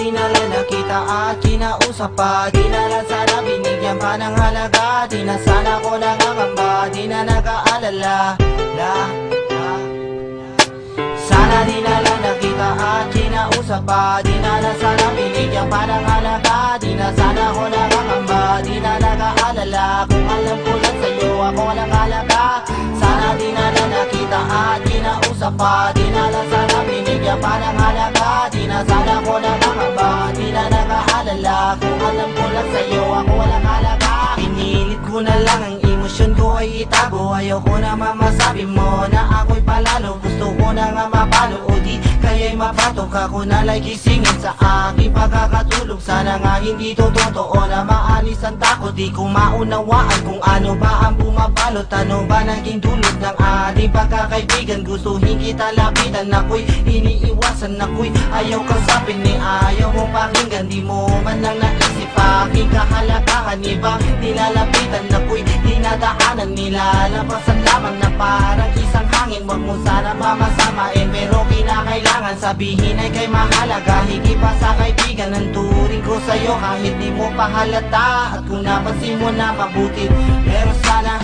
di na lang nakita at kinausap pa, di na lang sana binigyan pa ng halaga. Di na sana ko nangangamba, di na nag-aalala Sana di na lang nakita at kinausap pa, di na lang sana binigyan pa ng halaga. Di na sana ko nangangamba, di na nag-aalala. Kung alam ko lang sa'yo ako walang halaga. Sana di na lang nakita at kinausap pa, di na lang sana binigyan pa ng halaga. Di na sana ko nangangamba, di na nag-aalala. Kung alam ko lang sa'yo ako walang halaga. Pinilit ko na lang ang emosyon ko ay itago. Ayoko na mamasabi mo na ako'y palalo. Gusto ko na nga mapalo o di kaya'y mapatok. Ako na like gisingin sa aking pagkakatulog. Sana nga hindi to totoo na maalis ang takot. Di ko maunawaan kung ano ba ang bumabalot. Ano ba naging dulot ng ating pagkakaibigan? Gustuhin kita lapitan, ako'y iniiwasan. Ako'y ayaw kasapin ni ayaw mo pakinggan. Di mo man lang naisip aking kahalagahan. Ibang nilalapitan, ako'y dinadaanan. Nilalabasan lamang na parang isang hangin. Wag mo sana mamasamain, pero kinakailangan sabihin ay kay mahalaga. Higit pa sa kaibigan ang turing ko sa'yo, kahit di mo pa halata. At kung napansin mo na mabuti, pero sana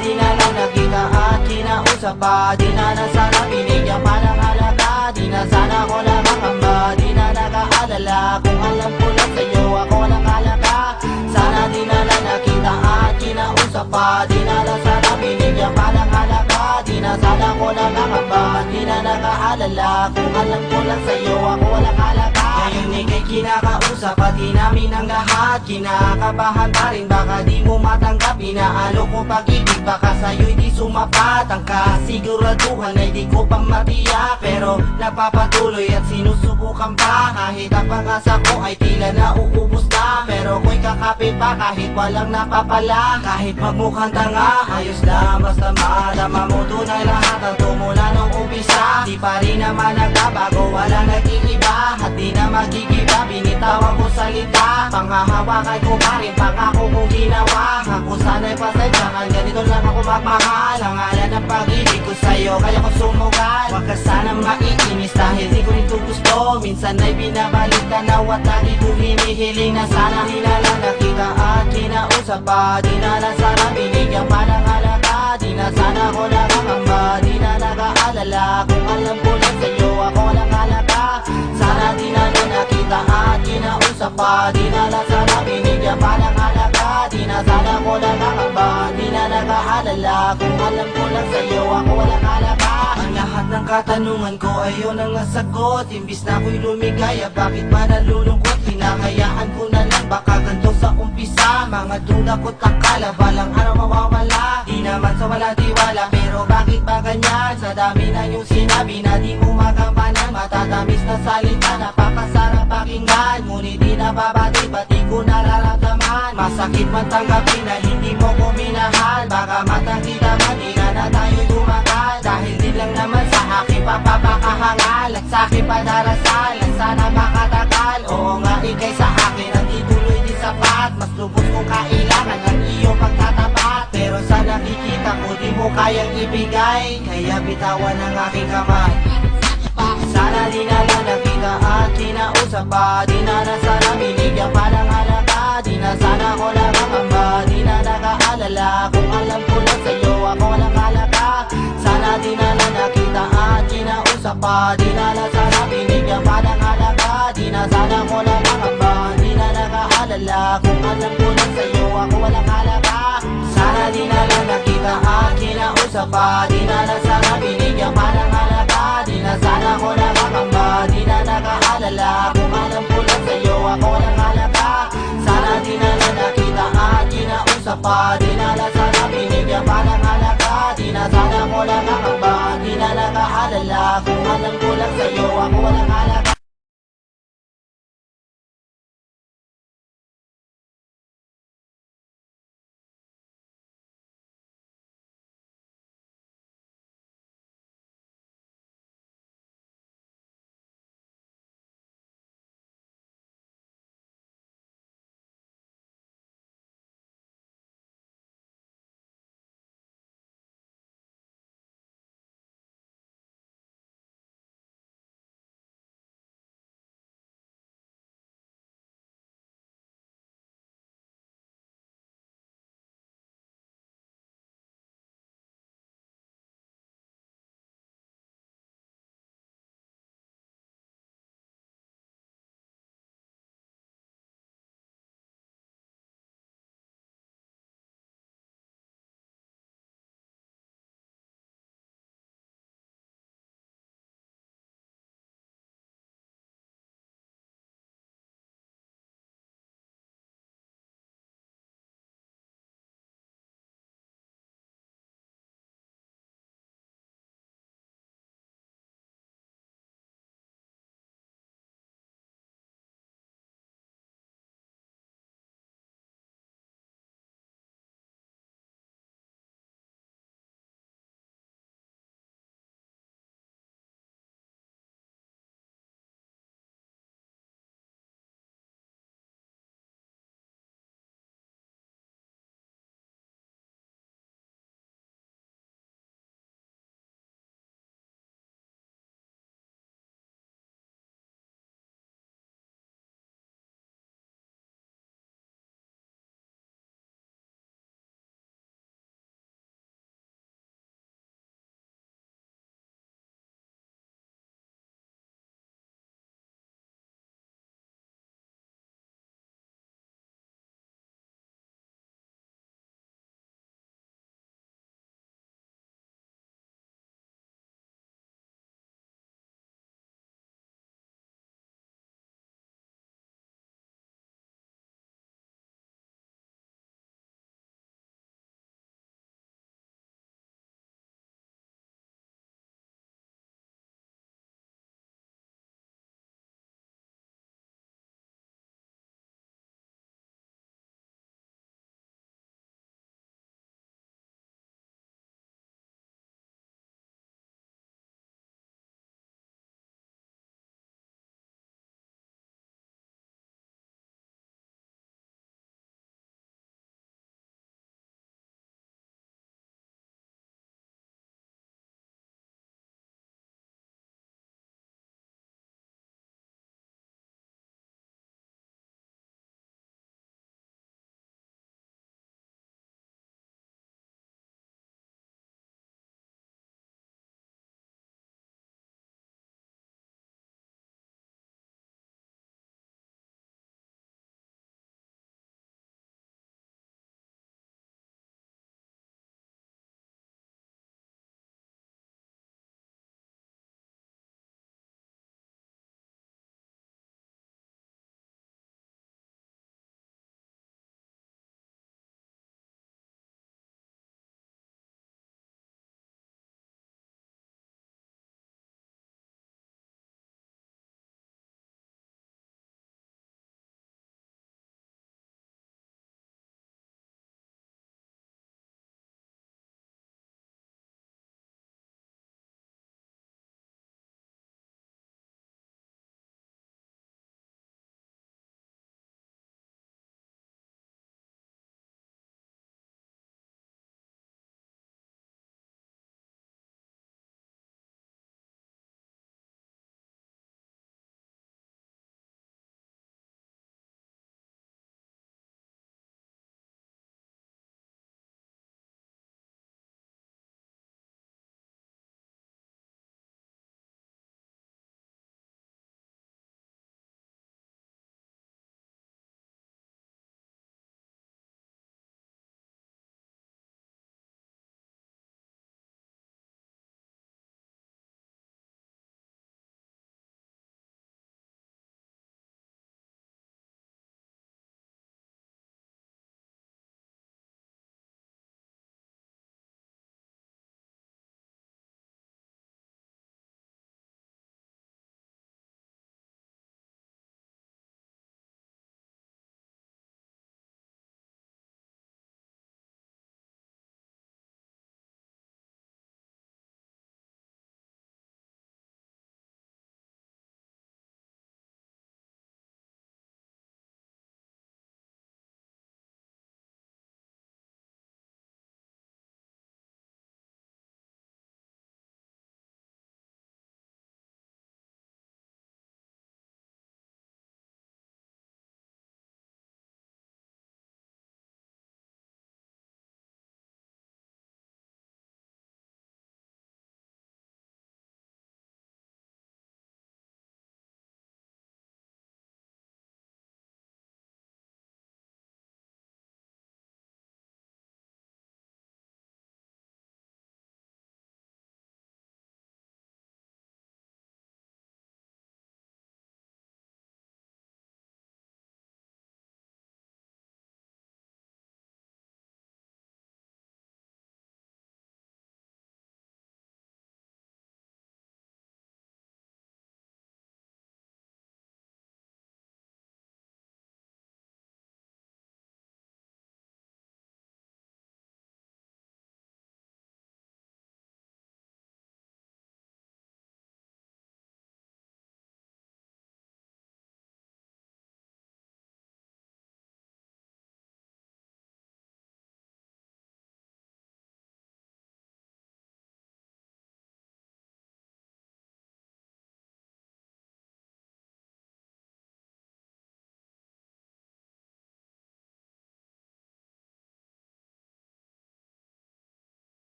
di na lang nakita at kinausap pa. Di na na sana binigyan pa ng halaga. Di na sana ko nakakamba, di na nag-aalala. Kung alam ko lang sa'yo ako walang halaga. Sana di na lang nakita at kinausap pa. Di na lang sana binigyan pa ng halaga. Di na sana ko nakakamba, di na nag-aalala. Kung alam ko lang sa'yo ako walang halaga. Ngayon ika'y kinakausap pati namin ang lahat. Kinakabahan pa rin, baka di mo matanggap. Inaalo ko pag-ibig, baka sa'yo'y di sumapat. Ang kasiguraduhan ay di ko pang matiyak, pero napapatuloy at sinusubukan pa. Kahit ang pag-asa ko ay tila nauubos na, pero ko'y kakapit pa kahit walang napapala. Kahit magmukhang tanga, ayos lang basta madama mo tunay lahat ang tumula nung umpisa. Di pa rin naman nagbabago, walang nag-iiba. At di na magigiba, binitawan ko salita. Panghahawakan ko pa rin, pangako kong ginawa. Ako sana'y pasensyahan, ganito lang ako magmahal. Ang ngalan ng pag-ibig ko sa'yo, kaya ko sumugal. Huwag ka sanang maiinis dahil di ko nito gusto. Minsan ay binabalik ka na at lagi ko hinihiling na sana di na lang nakita at kinausap pa. Di na lang sana binigyan pa ng halaga. Di na sana ko nakakamba, di na nag-aalala. Kung alam ko lang sa'yo ako walang halaga. Sana di na lang nakita at kinausap pa. Di na lang sana binigyan pa ng halaga. Di na sana ko nakakamba, di na nag-aalala. Kung alam ko lang sa'yo ako walang halaga. Ang lahat ng katanungan ko ay yun ang nasagot. Imbis na ako'y lumigaya, bakit ba nalulungkot? Hinahayaan ko na lang, baka ganito sa umpisa. Mga duda ko't akala, balang araw mawawala. Di naman sa wala tiwala, pero bakit ba ganyan? Sa dami na yung sinabi na di mo magampanan. Matatamis na salita, napakasarap pakinggan. Ngunit di nababati, pati ko nararamdaman. Masakit man tanggapin na hindi mo ko minahal. Baka matangkita man, di na tayo'y tumagal. Dahil di lang naman sa aking papapakahangal at sa aking padarasal, at sana makatagal. Oo nga, ikay sa akin at ituloy di sapat. Mas lubos kong kailangan ang iyong pagtatapat, pero sa nakikita ko di mo kayang ibigay. Kaya bitawan ang aking kamay. Sana di na lang nakita at kinausap pa. Di na na sana binigyan pa ng halaga. Di na sana ko nakakamba, di na nag-aalala. Kung alam ko lang sa'yo ako walang halaga. Sana di na lang nakita at kinausap pa. Di na na sana binigyan pa ng halaga. Di na sana ko nakakamba, di na nag-aalala. Kung alam ko lang sa'yo ako walang halaga. Sana di na lang nakita at kinausap pa. Di na na sana binigyan pa ng halaga. Di na sana ko nakakamba, di na nag-aalala. Kung alam ko lang sa'yo ako walang halaga. Sana di na lang nakita at kinausap pa. Di na na sana binigyan pa ng halaga. Di na sana ko nakakamba, di na nag-aalala. Kung alam ko lang sa'yo ako walang halaga.